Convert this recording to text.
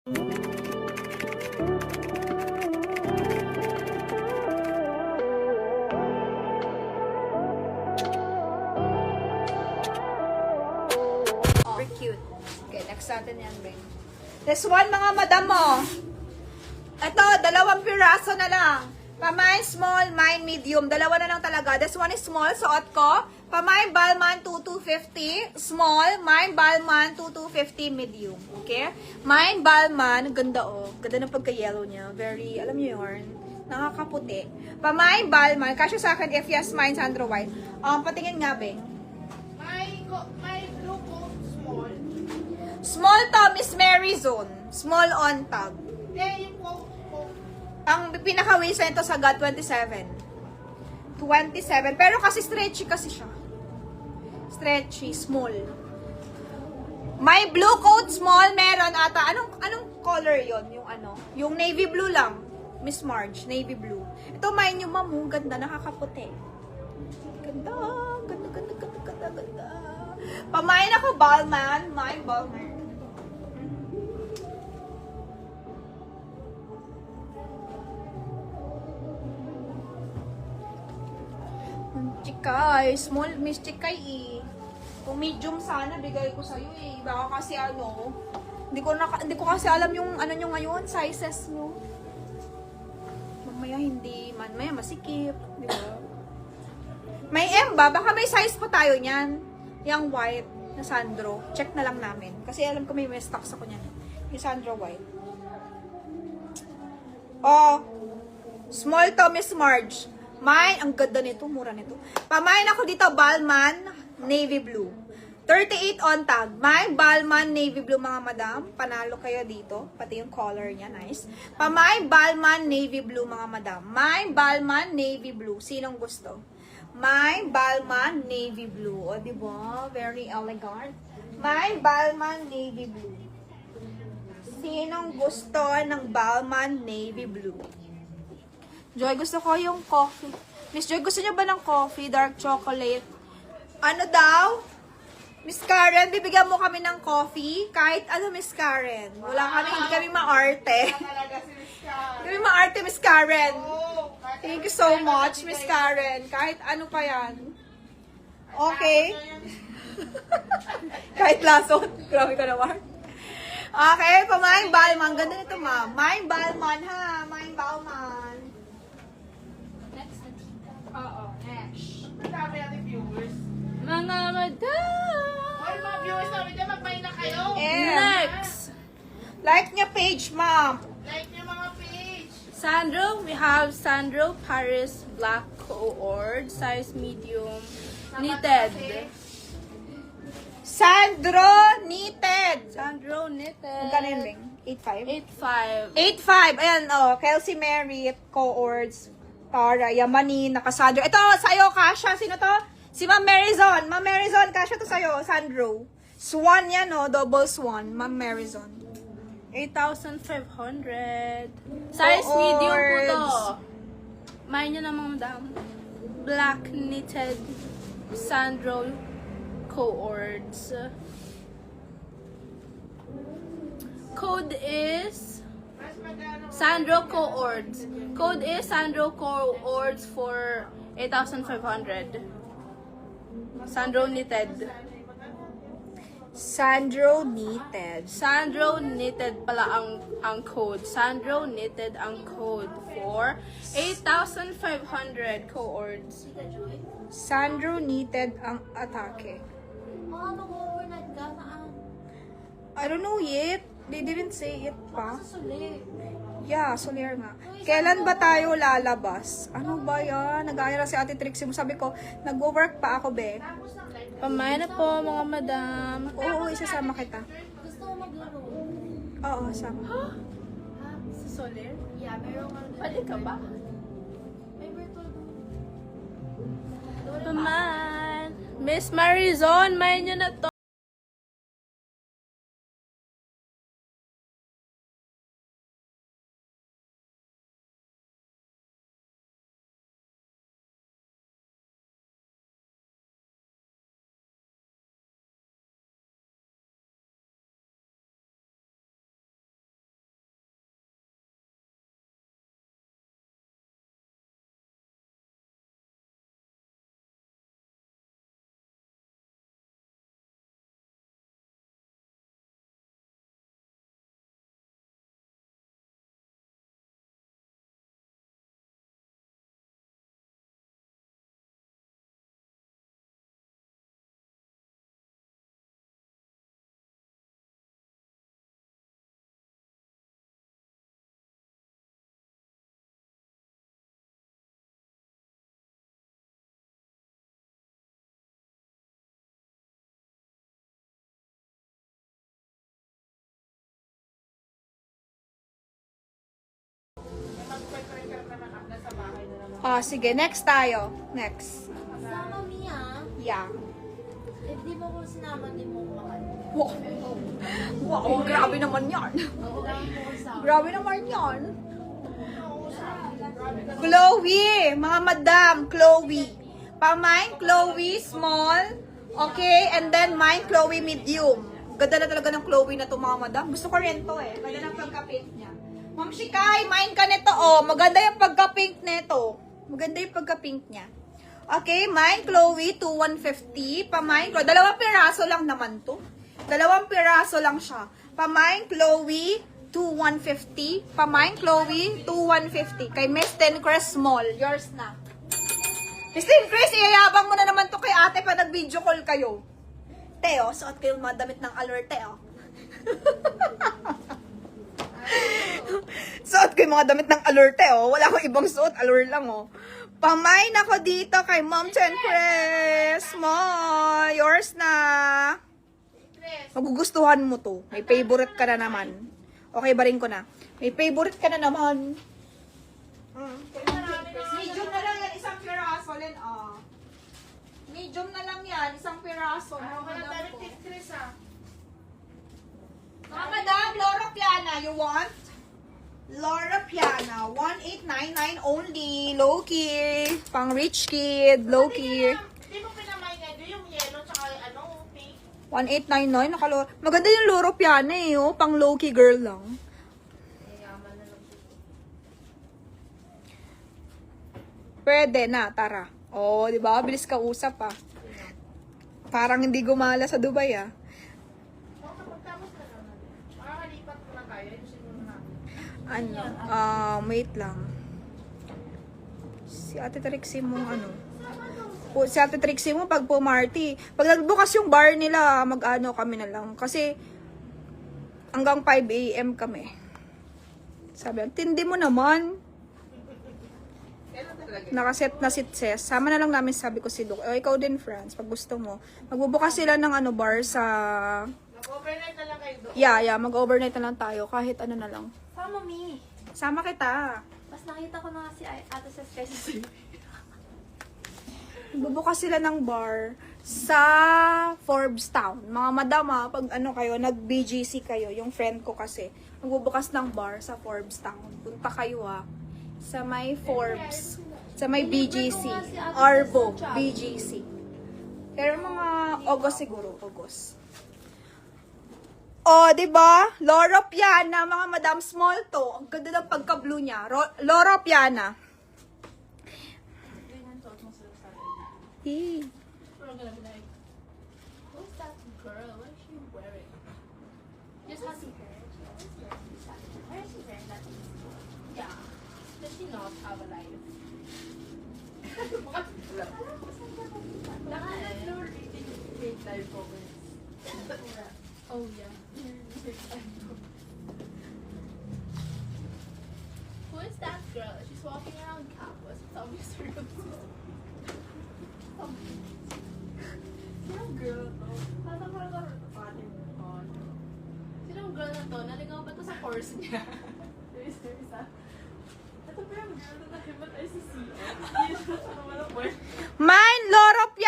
Super cute. Okay, next natin yan, Beng. This one, mga madam mo. Ito, 2 piraso na lang. Pamay small, mine medium. 2 na lang talaga. This one is small, suot ko. Pamay Balmain 2250, small. Mine Balmain 2250, medium. Okay? Mine Balmain, ganda oh. Ganda ng pagka-yellow niya. Very, alam niyo yun, nakakaputi. Pamay Balmain, kasya sa akin, if yes, mine Sandro White. Patingin nga, Beng. My blue coat small. Small to, Miss Mary Zone. Small on tag. Then yung coat. Ang pinaka-waist nito sa God, 27. 27. Pero kasi stretchy kasi siya. Stretchy, small. May blue coat, small, meron ata. Anong color yon? Yung ano? Yung navy blue lang. Miss Marge, navy blue. Ito, mine yung mamu. Ganda, nakakaputi. Ganda, ganda, ganda, ganda, ganda, ganda. Pamain ako, Balmain. Mine, Balmain. Chikay, small miss Chikay eh. Kung medium sana bigay ko sa iyo eh. Baka kasi ano, hindi ko kasi alam yung ano nyo ngayon, sizes mo. Mamaya hindi, maya masikip, di ba? May M ba? Baka may size pa tayo niyan. Yung white na Sandro. Check na lang namin. Kasi alam ko may stocks ako niyan. Yung Sandro white. Oh, small to Miss Marge. Mine, ang ganda nito, mura nito. Pamain ako dito, Balmain, navy blue. 38 on tag. Mine, Balmain, navy blue, mga madam. Panalo kayo dito. Pati yung color niya, nice. Pamain, Balmain, navy blue, mga madam. Mine, Balmain, navy blue. Sinong gusto? Mine, Balmain, navy blue. O, diba? Very elegant. Mine, Balmain, navy blue. Sinong gusto ng Balmain, navy blue? Joy, gusto ko yung coffee. Miss Joy, gusto niyo ba ng coffee? Dark chocolate? Ano daw? Miss Karen, bibigyan mo kami ng coffee? Kahit ano, Miss Karen. Wala kami, hindi kami maarte. Talaga si Miss Karen. Hindi kami maarte, Miss Karen. Oh, Thank you so much, Miss Karen. Kahit ano pa yan. Okay. Kahit lason. Grabe ka naman. Okay, pamaing Balmain. Ganda nito, ma'am. Maing Balmain, ha? Maing Balmain. Oo, next. Madami natin viewers. Mga madam! Ay, mga viewers namin dyan, magpahin na kayo. Next! Like niya page, ma'am. Like nyo mga page. Sandro, we have Sandro Paris Black Coord, size medium, knitted. Sandro Knitted. Sandro knitted. Magkano yun, Bing? 8.5? 8.5. 8.5. Ayan, oh. Kelsey Mary, Coords, Tara, Yamani, nakasandro. Ito, sa'yo, Kasha. Sino to? Si Ma'am Marizon. Ma'am Marizon, Kasha to sa'yo, Sandro. Swan yan, oh. Double swan. Ma'am Marizon. 8,500. Size medium po to. Mine nyo na mga madam. Black knitted Sandro Coords. Code is Sandro Coords. Code is Sandro Coords for 8,500. Sandro knitted. Sandro Knitted. Sandro knitted pala ang code. Sandro knitted ang code for 8,500 Coords. Sandro Knitted ang atake. I don't know yet. They didn't say it pa. Yeah, Soler nga. Kailan ba tayo lalabas? Ano ba yan? Nag-aayara si Ate Trixie mo. Sabi ko, nag-work pa ako, be. Pamay na po mga madam. Oo, isasama kita. Gusto mo maglaro? Oo, sama. Sa Soler? Yeah, meron ka. Pwede ka ba? May virtual Paman. Miss Marizon, may nyo na to. Oh, sige. Next tayo. Next. Sama Mia. Yeah. Eh, di mo ko sinama, di mo kumakan. Wow. Wow, grabe naman yan. Oo, dami mo ko sama. Grabe naman yan. Chloe, mga madam, Chloe. Pamine, Chloe, small. Okay, and then mine, Chloe, medium. Ganda na talaga ng Chloe na to, mga madam. Gusto ko rin to eh. Ganda ng pagka-pink niya. Ma'am Shikay, mine ka nito oh. Maganda yung pagka-pink nito. Maganda yung pagka-pink niya. Okay, mine, Chloe, 2,150. Pamine, Chloe. Dalawang piraso lang naman to. Dalawang piraso lang siya. Pamine, Chloe, 2,150. Pamine, Chloe, 2,150. Kay Miss Tencrest Small. Yours na. Miss Tencrest, iyayabang mo na naman to kay ate pa nag-video call kayo. Teo, suot kayo mga damit ng allure, Teo. Suot ko yung mga damit ng allure, Teo. Wala akong ibang suot, allure lang, oh. Pamain ako dito kay Mom Tencrest Small. Yours na. Magugustuhan mo to. May favorite ka na naman. Okay, barin ko na. May favorite ka na naman. Medium na lang yan, isang piraso. Medium na lang yan, isang piraso. Ano ka na Madam dami ko. Tint Chris ah. Mga madam, Laura Piana, you want? Laura Piana, 1899 only. Low-key. Pang rich kid, low-key. Di mo pinamay nga doon yung yellow tsaka ano, pink. 1899, maganda yung Laura Piana eh, oh. Pang low-key girl lang. Pwede na, tara. Oh, di ba? Bilis ka usap ah. Parang hindi gumala sa Dubai ah. Oo, kapagtapos na naman. Makakalipat mo na tayo. Ayusin mo na. Wait lang. Si Ate Trixie mo si Ate Trixie mo pag pumarty. Pag nagbukas yung bar nila, mag-ano kami na lang. Kasi hanggang 5 a.m. kami. Sabi, tindi mo naman. Nakaset na si Ses. Sama na lang namin, sabi ko si Luke. O, ikaw din, Franz, pag gusto mo. Magbubukas sila ng bar sa... Mag-overnight na lang kayo doon. Yeah, mag-overnight na lang tayo. Kahit ano na lang. Sama Mi. Sama kita. Mas nakita ko na nga si Ate Ses kasi. Bubukas sila ng bar sa Forbes Town. Mga madam pag kayo, nag-BGC kayo, yung friend ko kasi, magbubukas ng bar sa Forbes Town. Punta kayo sa may Forbes, sa may BGC, Arbo, BGC. Pero mga August siguro, August. Oh, 'di ba? Laura Piana, mga madam, small to. Ang ganda ng pagka-blue niya. Laura Piana. Hey. We're gonna be like, who's that girl? What is she wearing? Just has her. Why is she wearing that? Yeah. Does she not have a life? Oh yeah. Who is that girl? She's walking around campus. It's obviously Sinong girl to? Parang Sinong girl na to? Naligaw ba to sa course niya? Seriously. Ito pa yung girl na nakibat ay si CM. Mine, Laura Piana.